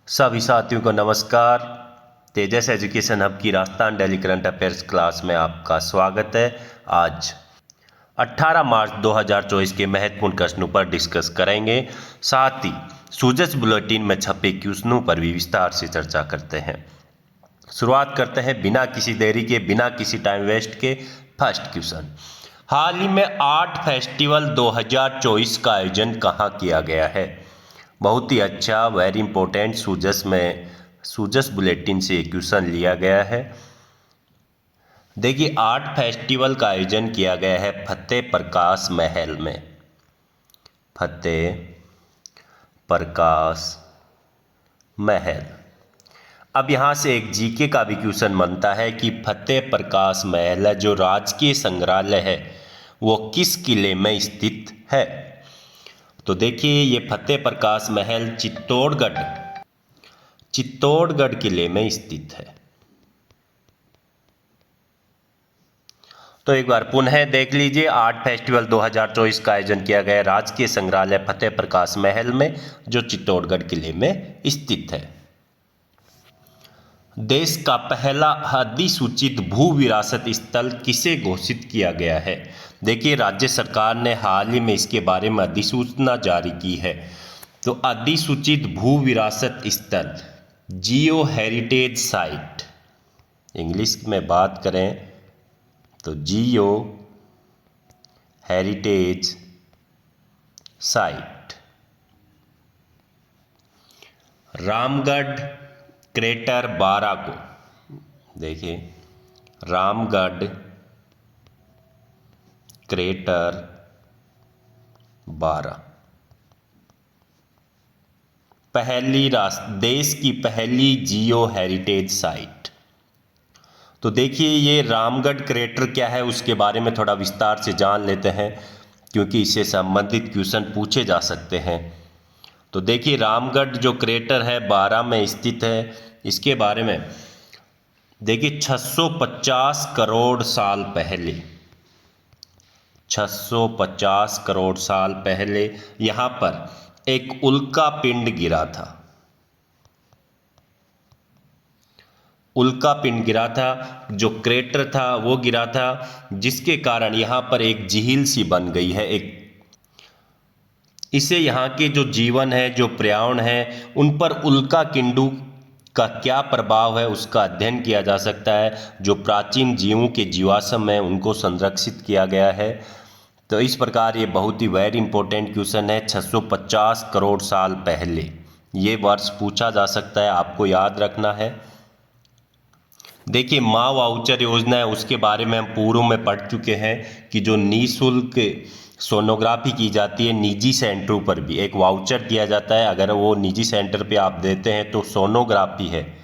सभी साथियों को नमस्कार। तेजस एजुकेशन हब की Rajasthan daily current affairs class में आपका स्वागत है। आज 18 मार्च 2024 के महत्वपूर्ण क्वेश्चनों पर डिस्कस करेंगे। साथ ही सूजस बुलेटिन में छपे क्वेश्चनों पर भी विस्तार से चर्चा करते हैं। शुरुआत करते हैं बिना किसी देरी के, बिना किसी टाइम वेस्ट के। फर्स्ट क्वेश्चन, हाल ही में आर्ट फेस्टिवल 2024 का आयोजन कहाँ किया गया है? बहुत ही अच्छा, वेरी इंपॉर्टेंट, सूजस बुलेटिन से क्वेश्चन लिया गया है। देखिए, आर्ट फेस्टिवल का आयोजन किया गया है फतेह प्रकाश महल में। फतेह प्रकाश महल। अब यहाँ से एक जीके का भी क्वेश्चन बनता है कि फतेह प्रकाश महल है जो राजकीय संग्रहालय है वो किस किले में स्थित है? तो देखिए, ये फतेह प्रकाश महल चित्तौड़गढ़ किले में स्थित है। तो एक बार पुनः देख लीजिए, आर्ट फेस्टिवल 2024 का आयोजन किया गया राजकीय संग्रहालय फतेह प्रकाश महल में जो चित्तौड़गढ़ किले में स्थित है। देश का पहला अधिसूचित भू विरासत स्थल किसे घोषित किया गया है? देखिए, राज्य सरकार ने हाल ही में इसके बारे में अधिसूचना जारी की है। तो अधिसूचित भू विरासत स्थल, जियो हेरिटेज साइट, इंग्लिश में बात करें तो जियो हेरिटेज साइट, रामगढ़ क्रेटर 12 को, देखिए रामगढ़ क्रेटर 12 देश की पहली जियो हेरिटेज साइट। तो देखिए, ये रामगढ़ क्रेटर क्या है उसके बारे में थोड़ा विस्तार से जान लेते हैं, क्योंकि इससे संबंधित क्वेश्चन पूछे जा सकते हैं। तो देखिए, रामगढ़ जो क्रेटर है 12 में स्थित है। इसके बारे में देखिए, 650 करोड़ साल पहले, 650 करोड़ साल पहले यहाँ पर एक उल्का पिंड गिरा था। उल्का पिंड गिरा था, जो क्रेटर था वो गिरा था, जिसके कारण यहाँ पर एक झील सी बन गई है। इससे यहाँ के जो जीवन है, जो पर्यावरण है, उन पर उल्का पिंडों का क्या प्रभाव है उसका अध्ययन किया जा सकता है। जो प्राचीन जीवों के जीवाश्म है उनको संरक्षित किया गया है। तो इस प्रकार ये बहुत ही वेरी इंपॉर्टेंट क्वेश्चन है। 650 करोड़ साल पहले ये वर्ष पूछा जा सकता है, आपको याद रखना है। देखिए, माँ वाउचर योजना है उसके बारे में हम पूर्व में पढ़ चुके हैं कि जो निःशुल्क सोनोग्राफी की जाती है निजी सेंटरों पर भी एक वाउचर दिया जाता है। अगर वो निजी सेंटर पे आप देते हैं तो सोनोग्राफी है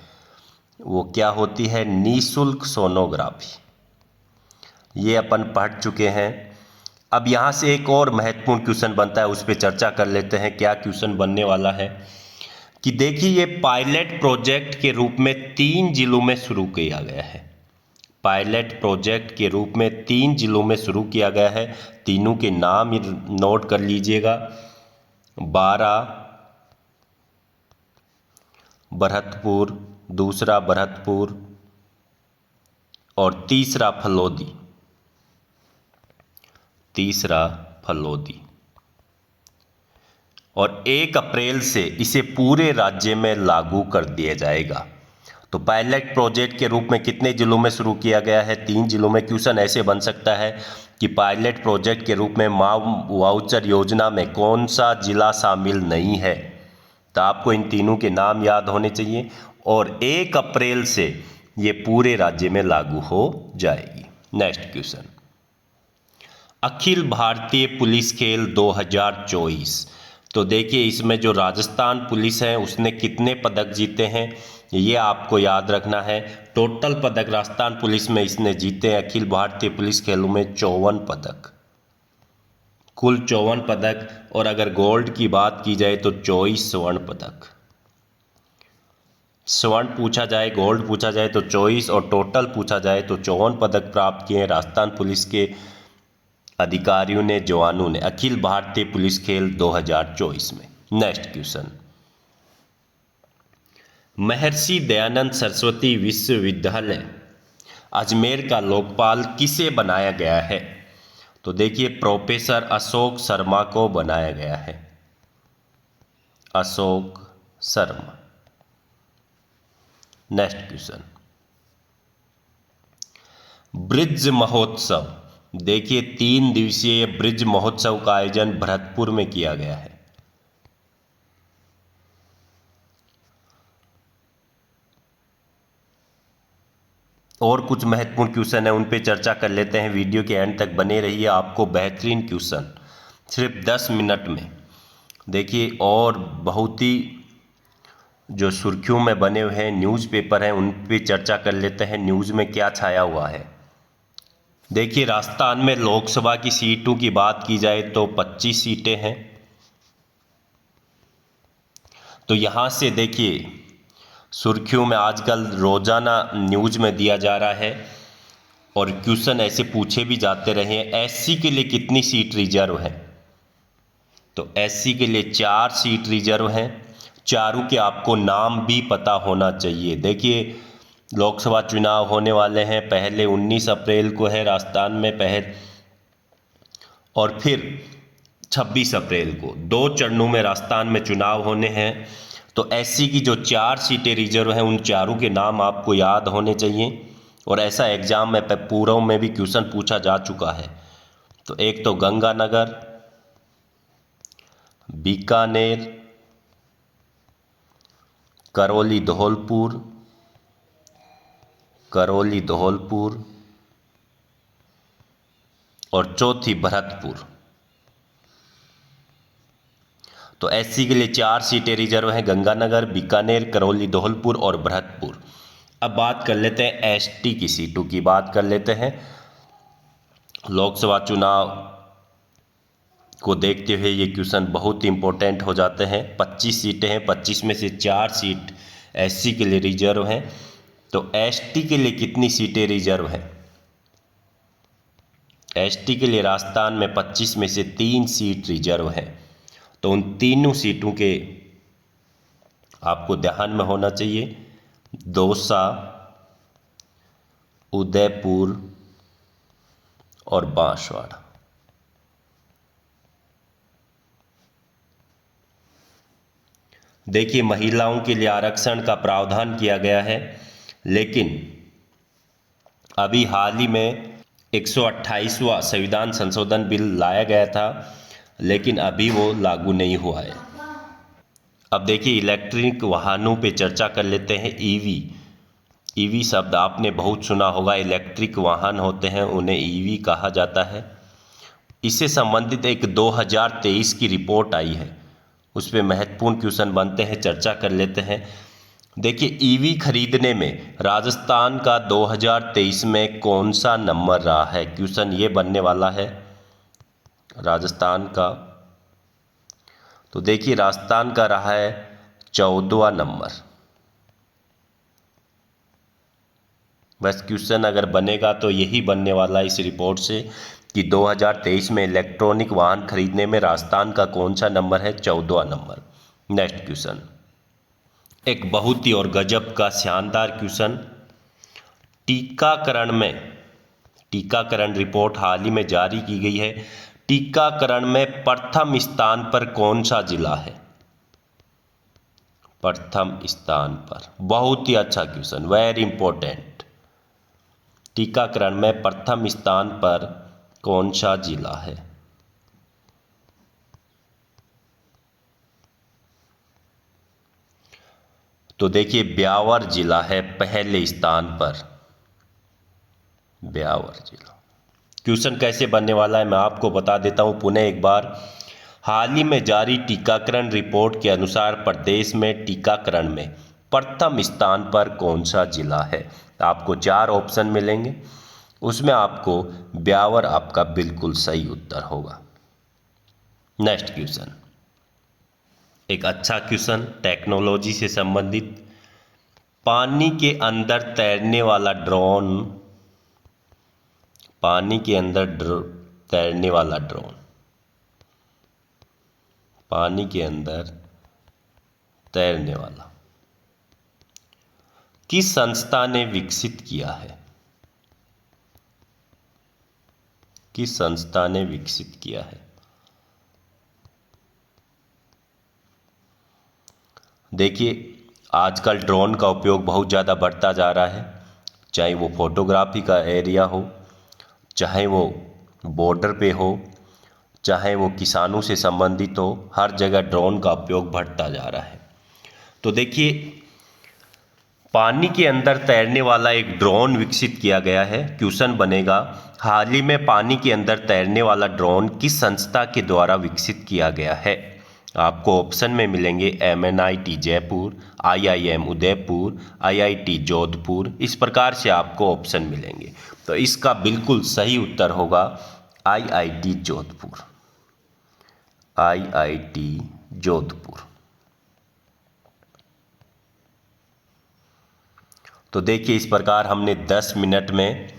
वो क्या होती है? निःशुल्क सोनोग्राफी। ये अपन पढ़ चुके हैं। अब यहाँ से एक और महत्वपूर्ण क्वेश्चन बनता है, उस पर चर्चा कर लेते हैं। क्या क्वेश्चन बनने वाला है कि देखिए, ये पायलट प्रोजेक्ट के रूप में 3 जिलों में शुरू किया गया है। पायलट प्रोजेक्ट के रूप में 3 जिलों में शुरू किया गया है। तीनों के नाम नोट कर लीजिएगा, बारा, भरतपुर, दूसरा भरतपुर और तीसरा फलोदी। और 1 अप्रैल से इसे पूरे राज्य में लागू कर दिया जाएगा। तो पायलट प्रोजेक्ट के रूप में कितने जिलों में शुरू किया गया है? 3 जिलों में। क्वेश्चन ऐसे बन सकता है कि पायलट प्रोजेक्ट के रूप में माँ वाउचर योजना में कौन सा जिला शामिल नहीं है? तो आपको इन तीनों के नाम याद होने चाहिए। और 1 अप्रैल से ये पूरे राज्य में लागू हो जाएगी। Next question, Akhil Bharatiya police खेल 2024। तो देखिए, इसमें जो राजस्थान पुलिस है उसने कितने पदक जीते हैं ये आपको याद रखना है। टोटल पदक राजस्थान पुलिस में इसने जीते हैं अखिल भारतीय पुलिस खेलों में 54 पदक, कुल 54 पदक। और अगर गोल्ड की बात की जाए तो 24 स्वर्ण पदक। स्वर्ण पूछा जाए, गोल्ड पूछा जाए तो 24 और टोटल पूछा जाए तो 54 पदक प्राप्त किए राजस्थान पुलिस के अधिकारियों ने, जवानों ने अखिल भारतीय पुलिस खेल 2024 में। नेक्स्ट क्वेश्चन, महर्षि दयानंद सरस्वती विश्वविद्यालय अजमेर का लोकपाल किसे बनाया गया है? तो देखिए, प्रोफेसर अशोक शर्मा को बनाया गया है। Ashok Sharma. Next question, bridge महोत्सव। देखिए, 3 दिवसीय ब्रिज महोत्सव का आयोजन भरतपुर में किया गया है। और कुछ महत्वपूर्ण क्वेश्चन है, उन पे चर्चा कर लेते हैं। वीडियो के एंड तक बने रहिए, आपको बेहतरीन क्वेश्चन सिर्फ 10 मिनट में। देखिए, और बहुत ही जो सुर्खियों में बने हुए हैं न्यूज़पेपर हैं, उन पे चर्चा कर लेते हैं। न्यूज़ में क्या छाया हुआ है। देखिए, राजस्थान में लोकसभा की सीटों की बात की जाए तो 25 सीटें हैं। तो यहाँ से देखिए, सुर्खियों में आजकल रोजाना न्यूज में दिया जा रहा है और क्वेश्चन ऐसे पूछे भी जाते रहे हैं, एससी के लिए कितनी सीट रिजर्व है? तो एससी के लिए 4 सीट रिजर्व हैं। चारों के आपको नाम भी पता होना चाहिए। देखिए, लोकसभा चुनाव होने वाले हैं, पहले 19 अप्रैल को है राजस्थान में पहले, और फिर 26 अप्रैल को। 2 चरणों में राजस्थान में चुनाव होने हैं। तो एससी की जो 4 सीटें रिजर्व हैं, उन चारों के नाम आपको याद होने चाहिए। और ऐसा एग्जाम में पूर्व में भी क्वेश्चन पूछा जा चुका है। तो एक तो गंगानगर, बीकानेर, करौली धौलपुर और चौथी भरतपुर। तो एससी के लिए 4 सीटें रिजर्व हैं, गंगानगर, बीकानेर, करौली धौलपुर और भरतपुर। अब बात कर लेते हैं एसटी की सीटों की बात कर लेते हैं। लोकसभा चुनाव को देखते हुए ये क्वेश्चन बहुत इंपॉर्टेंट हो जाते हैं। 25 सीटें हैं, 25 में से 4 सीट एससी के लिए रिजर्व हैं। तो एसटी के लिए कितनी सीटें रिजर्व हैं? एसटी के लिए राजस्थान में 25 में से 3 सीट रिजर्व हैं। तो उन तीनों सीटों के आपको ध्यान में होना चाहिए, दौसा, उदयपुर और बांसवाड़ा। देखिए, महिलाओं के लिए आरक्षण का प्रावधान किया गया है, लेकिन अभी हाल ही में 128वां संविधान संशोधन बिल लाया गया था, लेकिन अभी वो लागू नहीं हुआ है। अब देखिए, इलेक्ट्रिक वाहनों पे चर्चा कर लेते हैं। ईवी शब्द आपने बहुत सुना होगा। इलेक्ट्रिक वाहन होते हैं, उन्हें ईवी कहा जाता है। इससे संबंधित एक 2023 की रिपोर्ट आई है, उस पर महत्वपूर्ण क्वेश्चन बनते हैं, चर्चा कर लेते हैं। देखिए, ईवी खरीदने में राजस्थान का 2023 में कौन सा नंबर रहा है? क्वेश्चन ये बनने वाला है राजस्थान का। तो देखिए, राजस्थान का रहा है 14वां नंबर। बस क्वेश्चन अगर बनेगा तो यही बनने वाला है इस रिपोर्ट से कि 2023 में इलेक्ट्रॉनिक वाहन खरीदने में राजस्थान का कौन सा नंबर है? 14वां नंबर। नेक्स्ट क्वेश्चन, एक बहुत ही और गजब का शानदार क्वेश्चन। टीकाकरण रिपोर्ट हाल ही में जारी की गई है। टीकाकरण में प्रथम स्थान पर कौन सा जिला है? प्रथम स्थान पर। बहुत ही अच्छा क्वेश्चन, वेरी इंपॉर्टेंट। टीकाकरण में प्रथम स्थान पर कौन सा जिला है? तो देखिए, ब्यावर जिला है पहले स्थान पर। ब्यावर जिला। क्वेश्चन कैसे बनने वाला है मैं आपको बता देता हूं पुनः एक बार। हाल ही में जारी टीकाकरण रिपोर्ट के अनुसार प्रदेश में टीकाकरण में प्रथम स्थान पर कौन सा जिला है? आपको 4 ऑप्शन मिलेंगे, उसमें आपको ब्यावर आपका बिल्कुल सही उत्तर होगा। नेक्स्ट क्वेश्चन, एक अच्छा क्वेश्चन टेक्नोलॉजी से संबंधित। पानी के अंदर तैरने वाला ड्रोन, पानी के अंदर तैरने वाला ड्रोन, पानी के अंदर तैरने वाला किस संस्था ने विकसित किया है? किस संस्था ने विकसित किया है? देखिए, आजकल ड्रोन का उपयोग बहुत ज़्यादा बढ़ता जा रहा है, चाहे वो फोटोग्राफी का एरिया हो, चाहे वो बॉर्डर पे हो, चाहे वो किसानों से संबंधित हो, हर जगह ड्रोन का उपयोग बढ़ता जा रहा है। तो देखिए, पानी के अंदर तैरने वाला एक ड्रोन विकसित किया गया है। क्वेश्चन बनेगा, हाल ही में पानी के अंदर तैरने वाला ड्रोन किस संस्था के द्वारा विकसित किया गया है? आपको ऑप्शन में मिलेंगे MNIT Jaipur, IIM Udaipur, IIT Jodhpur. इस प्रकार से आपको ऑप्शन मिलेंगे। तो इसका बिल्कुल सही उत्तर होगा IIT जोधपुर। IIT जोधपुर। तो देखिए, इस प्रकार हमने 10 मिनट में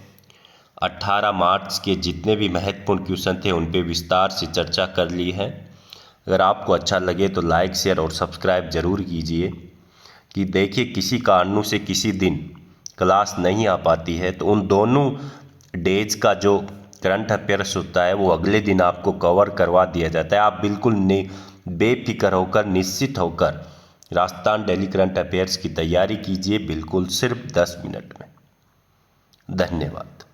18 मार्च के जितने भी महत्वपूर्ण क्वेश्चन थे उन पे विस्तार से चर्चा कर ली है। अगर आपको अच्छा लगे तो लाइक, शेयर और सब्सक्राइब ज़रूर कीजिए। कि देखिए, किसी कारणों से किसी दिन क्लास नहीं आ पाती है तो उन दोनों डेज का जो करंट अफेयर्स होता है वो अगले दिन आपको कवर करवा दिया जाता है। आप बिल्कुल बेफिक्र होकर, निश्चित होकर राजस्थान डेली करंट अफेयर्स की तैयारी कीजिए, बिल्कुल सिर्फ 10 मिनट में। धन्यवाद।